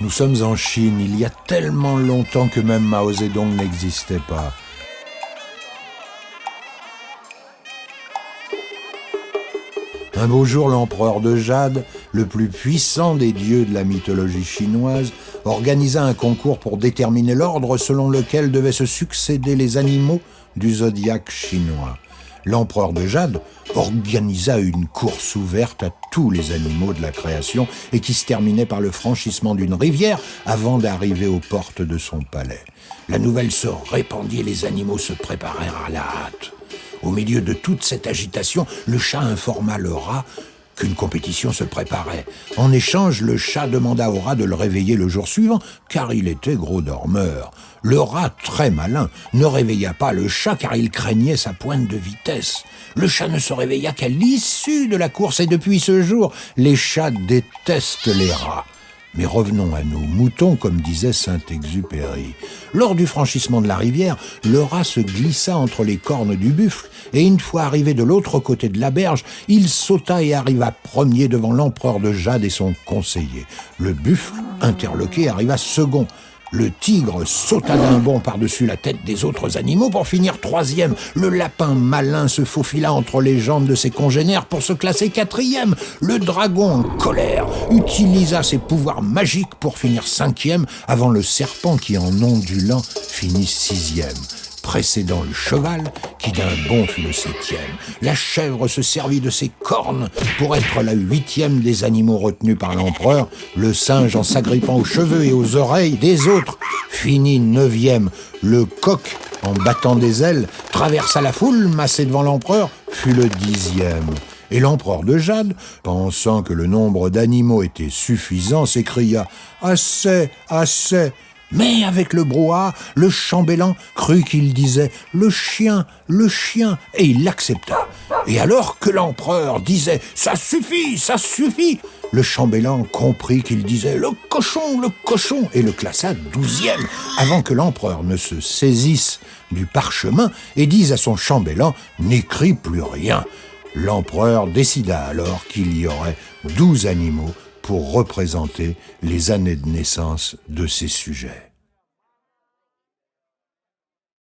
Nous sommes en Chine, il y a tellement longtemps que même Mao Zedong n'existait pas. Un beau jour, l'empereur de Jade, le plus puissant des dieux de la mythologie chinoise, organisa un concours pour déterminer l'ordre selon lequel devaient se succéder les animaux du zodiaque chinois. L'empereur de Jade organisa une course ouverte à tous les animaux de la création et qui se terminait par le franchissement d'une rivière avant d'arriver aux portes de son palais. La nouvelle se répandit et les animaux se préparèrent à la hâte. Au milieu de toute cette agitation, le chat informa le rat qu'une compétition se préparait. En échange, le chat demanda au rat de le réveiller le jour suivant, car il était gros dormeur. Le rat, très malin, ne réveilla pas le chat car il craignait sa pointe de vitesse. Le chat ne se réveilla qu'à l'issue de la course et depuis ce jour, les chats détestent les rats. Mais revenons à nos moutons, comme disait Saint-Exupéry. Lors du franchissement de la rivière, le rat se glissa entre les cornes du buffle et une fois arrivé de l'autre côté de la berge, il sauta et arriva premier devant l'empereur de Jade et son conseiller. Le buffle, interloqué, arriva second. Le tigre sauta d'un bond par-dessus la tête des autres animaux pour finir troisième. Le lapin malin se faufila entre les jambes de ses congénères pour se classer quatrième. Le dragon, en colère, utilisa ses pouvoirs magiques pour finir cinquième avant le serpent qui, en ondulant, finit sixième, précédant le cheval qui d'un bond fut le septième. La chèvre se servit de ses cornes pour être la huitième des animaux retenus par l'empereur. Le singe, en s'agrippant aux cheveux et aux oreilles des autres, finit neuvième. Le coq, en battant des ailes, traversa la foule massée devant l'empereur, fut le dixième. Et l'empereur de Jade, pensant que le nombre d'animaux était suffisant, s'écria « Assez, assez !» Mais avec le brouhaha, le chambellan crut qu'il disait « le chien !» et il l'accepta. Et alors que l'empereur disait « ça suffit !» le chambellan comprit qu'il disait « le cochon !» et le classa 12e, avant que l'empereur ne se saisisse du parchemin et dise à son chambellan « n'écris plus rien !» L'empereur décida alors qu'il y aurait 12 animaux pour représenter les années de naissance de ses sujets.